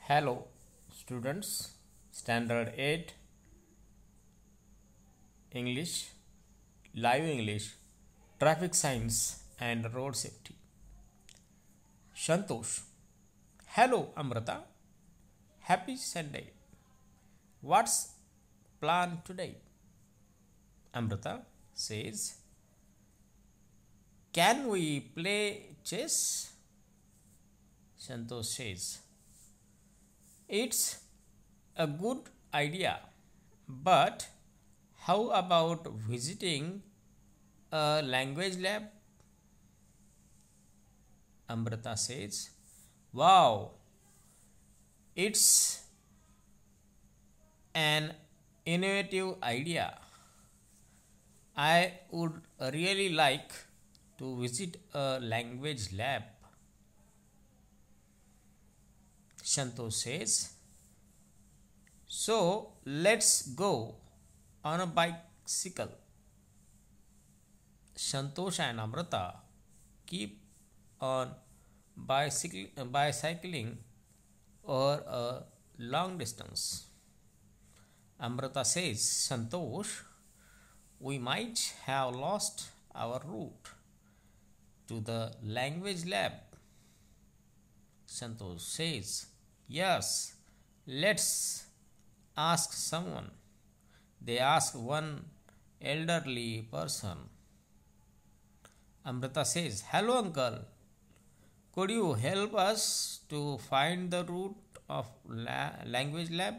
Hello, students. Standard 8 English, Live English, Traffic Science and Road Safety. Shantosh. Hello, Amrita. Happy Sunday. What's plan today? Amrita says, can we play chess? Santosh says, it's a good idea, but how about visiting a language lab? Amrita says, wow, it's an innovative idea. I would really like to visit a language lab. Santosh says, so let's go on a bicycle. Santosh and Amrita keep on bicycling or a long distance. Amrita says, Santosh, we might have lost our route to the language lab. Santosh says, yes, let's ask someone. They ask one elderly person. Amrita says, hello uncle, could you help us to find the route of language lab?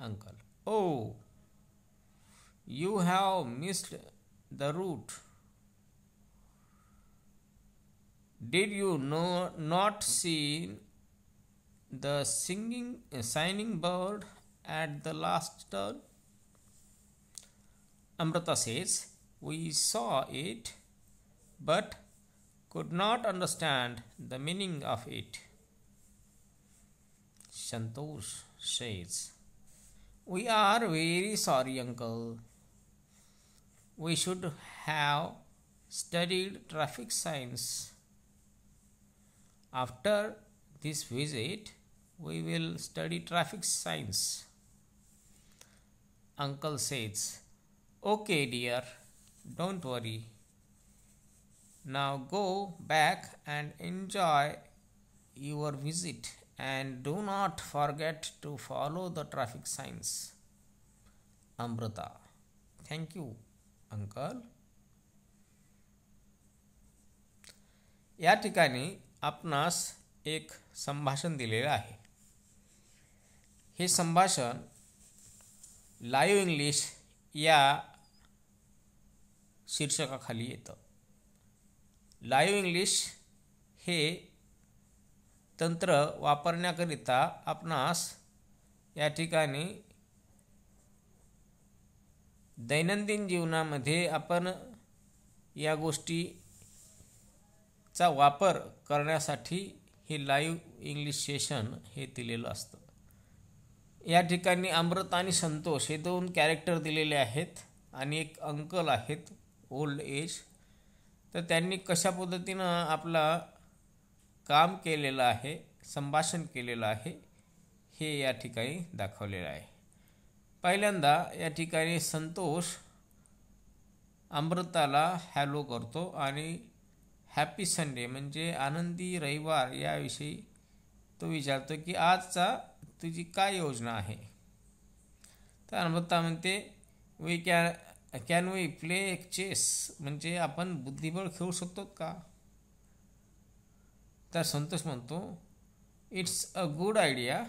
Uncle, oh, you have missed the route. Did you not see the signing bird at the last turn? Amrita says, we saw it, but could not understand the meaning of it. Santosh says, we are very sorry, uncle. We should have studied traffic science. After this visit, we will study traffic science. Uncle says, okay, dear, don't worry. Now go back and enjoy your visit and do not forget to follow the traffic signs. Amrita, thank you, uncle. या ठिकाणी आपणास एक संभाषण दिलेलं आहे. हे संभाषण live English या शीर्षकाखाली येतं. लाईव्ह इंग्लिश हे तंत्र वापरण्याकरिता आपणास या ठिकाणी दैनंदिन जीवनामध्ये आपण या गोष्टीचा वापर करण्यासाठी हे लाईव्ह इंग्लिश सेशन हे दिलेलं असतं. या ठिकाणी अमृता आणि संतोष हे दोन कॅरेक्टर दिलेले आहेत आणि एक अंकल आहेत ओल्ड एज. तर त्यांनी कशा पद्धतीनं आपला काम केलेलं आहे, संभाषण केलेलं आहे हे या ठिकाणी दाखवलेलं आहे. पहिल्यांदा या ठिकाणी संतोष अमृताला हॅलो करतो आणि हॅपी संडे म्हणजे आनंदी रविवार याविषयी तो विचारतो की आजचा तुझी काय योजना आहे. तर अमृता म्हणते कॅन वी प्ले चेस म्हणजे आपण बुद्धिबळ खेळू शकतो का. तर संतोष म्हणतो it's a good idea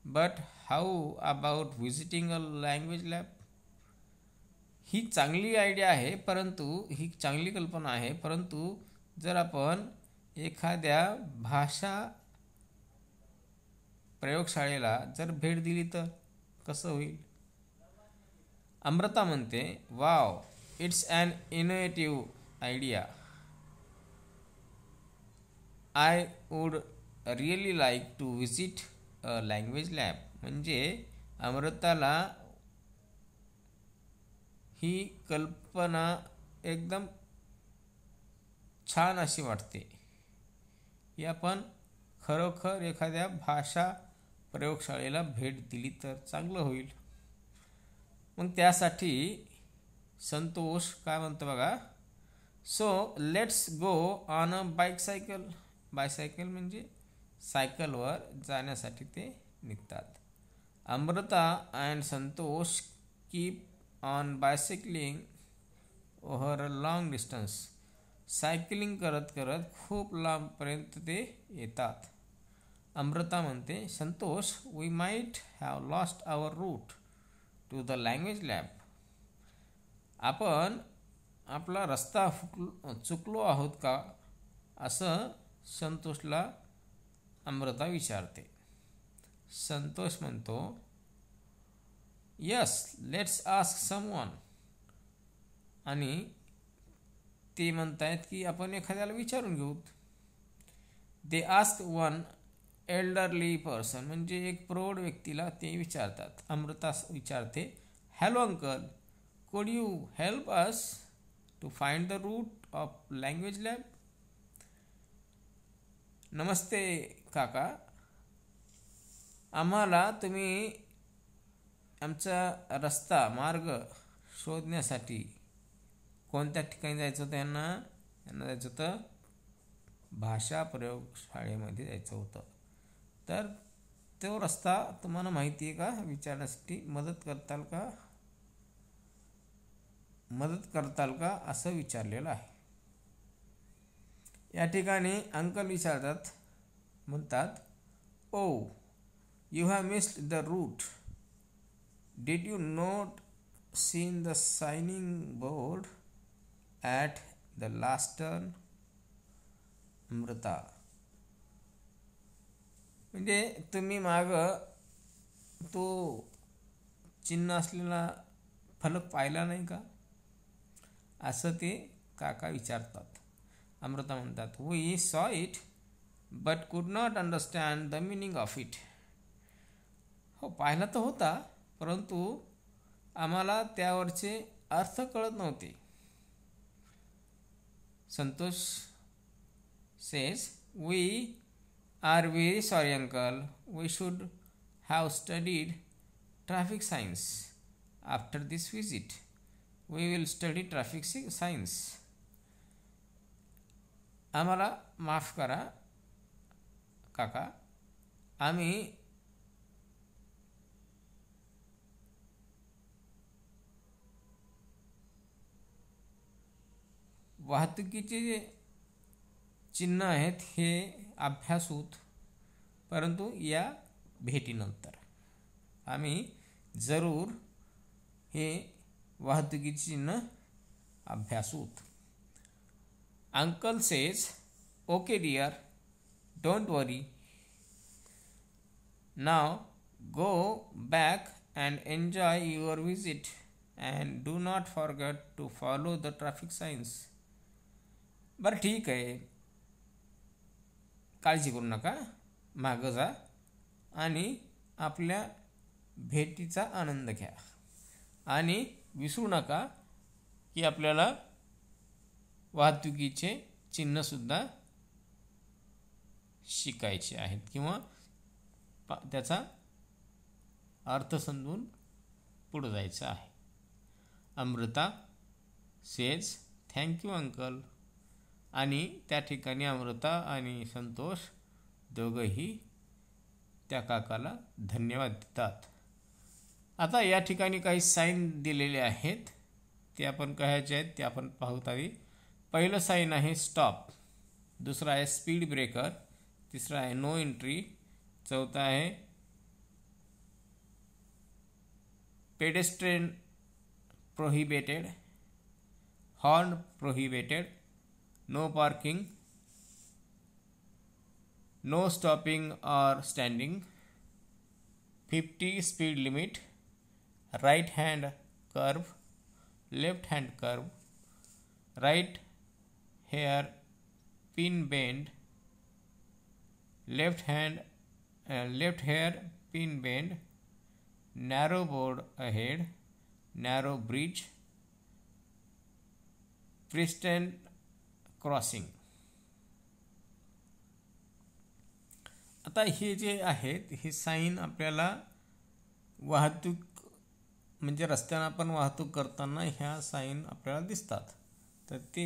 but how about visiting a language lab. ही चांगली आयडिया आहे, परंतु ही चांगली कल्पना आहे, परंतु जर आपण एखाद्या भाषा प्रयोगशाळेला जर भेट दिली तर कसं होईल. अमृता म्हणते wow, it's an innovative idea. I would really like to visit a language lab. म्हणजे अमृताला ही कल्पना एकदम छान अशी वाटते. ही आपण खरोखर एखाद्या भाषा प्रयोगशाळेला भेट दिली तर चांगलं होईल. मग त्यासाठी संतोष काय म्हणतो बघा. So let's go on a bicycle. Bicycle म्हणजे सायकलवर जाण्यासाठी ते निघतात. Amrita and Santosh keep on bicycling over a long distance. Cycling करत करत खूप लांबपर्यंत ते येतात. अमृता म्हणते, Santosh, we might have lost our route to the language lab. आपण आपला रस्ता चुकलो आहोत का, असं संतोषला अमृता विचारते. संतोष म्हणतो, यस, लेट्स आस्क समवन. आणि ते म्हणतायत की आपण एखाद्याला विचारून घेऊ. They ask one elderly person, म्हणजे एक प्रौढ व्यक्तीला ते विचारतात. अमृता विचारते, hello uncle, could you help us to find the route of language lab. नमस्ते काका, आम्हाला तुम्ही आमचा रस्ता मार्ग शोधण्यासाठी कोणत्या ठिकाणी जायचं होतं. यांना जायचं होतं भाषा प्रयोगशाळेमध्ये जायचं होतं. तर तो रस्ता तुम्हाला माहिती आहे का विचारण्यासाठी मदत करताल का असं विचारलेलं आहे. या ठिकाणी अंकल विचारतात, म्हणतात, oh you have missed the route. Did you not seen the signing board at the last turn. Amrita, म्हणजे तुम्ही मागं तो चिन्ह असलेला फलक पाहिला नाही का, असं ते काका विचारतात. अमृता म्हणतात, वी सॉ इट बट कुड not understand the meaning of it. हो, पाहिला तर होता, परंतु आम्हाला त्यावरचे अर्थ कळत नव्हते. Santosh says, we are very sorry uncle, we should have studied traffic science. After this visit we will study traffic science. आम्हाला माफ करा काका, आम्ही वाहतुकीचे जे चिन्ह आहेत हे अभ्यासूत, परंतु या भेटीनंतर आम्ही जरूर हे वाहतुकीचे चिन्ह अभ्यासूत. Uncle says, okay dear, don't worry. Now go back and enjoy your visit and do not forget to follow the traffic signs. बरं ठीक आहे, काळजी करू नका, मागं जा आणि आपल्या भेटीचा आनंद घ्या आणि विसरू नका की आपल्याला वाहतुकीचे चिन्हसुद्धा शिकायचे आहेत किंवा त्याचा अर्थ समजून पुढे जायचं आहे. Amruta says, thank you uncle. आणि त्या ठिकाणी अमृता आणि संतोष दोघंही त्या काकाला धन्यवाद देतात. आता या ठिकाणी काही साईन दिलेले आहेत, ते आपण कशाचे आहेत ते आपण पाहूत आधी. पहिलं साईन आहे स्टॉप, दुसरा आहे स्पीड ब्रेकर, तिसरा आहे नो एंट्री, चौथा आहे pedestrian prohibited, horn prohibited, no parking, no stopping or standing, 50 speed limit, right hand curve, left hand curve, right hair pin bend, left hair pin bend, narrow board ahead, narrow bridge, pristine crossing. आता हे जे आहेत हे sine आपल्याला वाहतूक म्हणजे रस्त्यानं आपण वाहतूक करताना ह्या साईन आपल्याला दिसतात. तर ते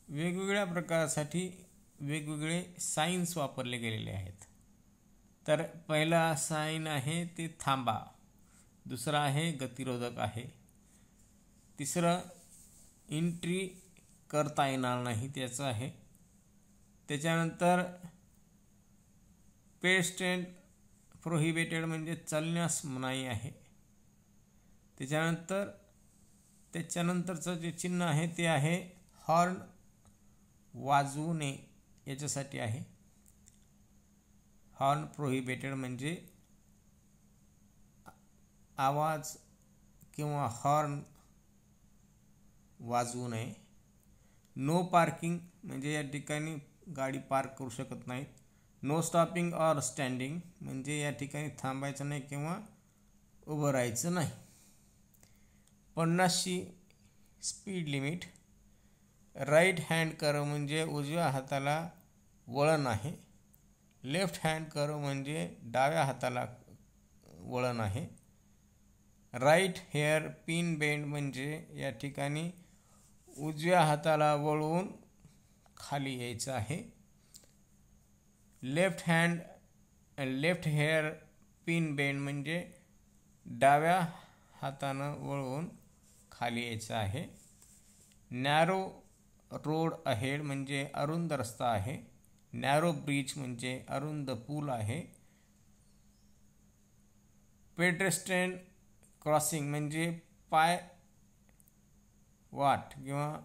वेगवेगळ्या प्रकारासाठी वेगवेगळे साईन्स वापरले गेलेले आहेत. तर पहिला साईन आहे ते थांबा, दुसरा आहे गतिरोधक आहे, तिसरं एंट्री करता येणार नाही त्याचं आहे, त्याच्यानंतर पेडेस्ट्रियन प्रोहिबिटेड म्हणजे चालण्यास मनाई आहे, त्याच्यानंतरचं जे चिन्ह आहे ते आहे हॉर्न वाजवू नये याच्यासाठी आहे. हॉर्न प्रोहिबिटेड म्हणजे आवाज किंवा हॉर्न वाजवू नये. नो पार्किंग म्हणजे या ठिकाणी गाडी पार्क करू शकत नाहीत. नो स्टॉपिंग ऑर स्टँडिंग म्हणजे या ठिकाणी थांबायचं नाही किंवा उभं राहायचं नाही. 50ची speed limit. Right hand curve म्हणजे उजव्या हाताला वळण आहे. लेफ्ट हँड कर्व म्हणजे डाव्या हाताला वळण आहे. राईट हेअर पिन बेंड म्हणजे या ठिकाणी उजव्या हाताला वळवून खाली यायचं आहे. लेफ्ट हेअर पिन बेंड म्हणजे डाव्या हातानं वळवून खाली यायचं आहे. नॅरो रोड अहेड म्हणजे अरुंद रस्ता आहे. नॅरो ब्रिज म्हणजे अरुंद पूल आहे. पेडेस्ट्रियन क्रॉसिंग म्हणजे पाय वाट किंवा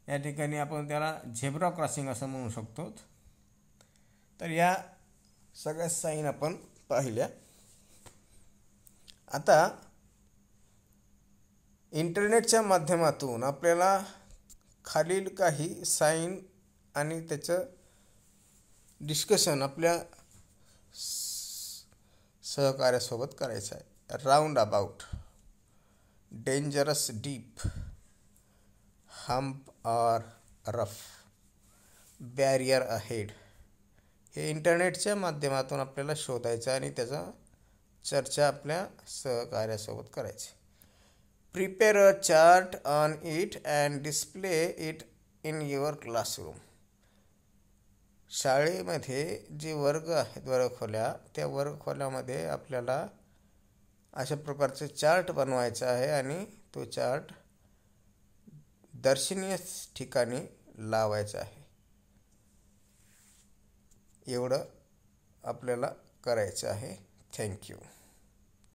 या ठिकाणी आपण त्याला झेब्रा क्रॉसिंग असं म्हणू शकतो. तर या सगळ्या साईन आपण पाहिल्या. आता इंटरनेटच्या माध्यमातून आपल्याला खालील काही साईन आणि त्याचं डिस्कशन आपल्या सहकार्यासोबत करायचं आहे. Round about, dangerous deep, hump और रफ, बॅरियर अहेड हे इंटरनेटच्या माध्यमातून आपल्याला शोधायचं आणि त्याचा चर्चा आपल्या सहकार्यासोबत करायची. Prepare a chart on it and display it in your classroom. शाळेमध्ये जे वर्ग आहेत, वर्गखोल्या, त्या वर्गखोल्यामध्ये आपल्याला अशा प्रकारचे चार्ट बनवायचा आहे आणि तो चार्ट दर्शनीय ठिकाणी लावायचा आहे. एवढं आपल्याला करायचं आहे. थँक्यू.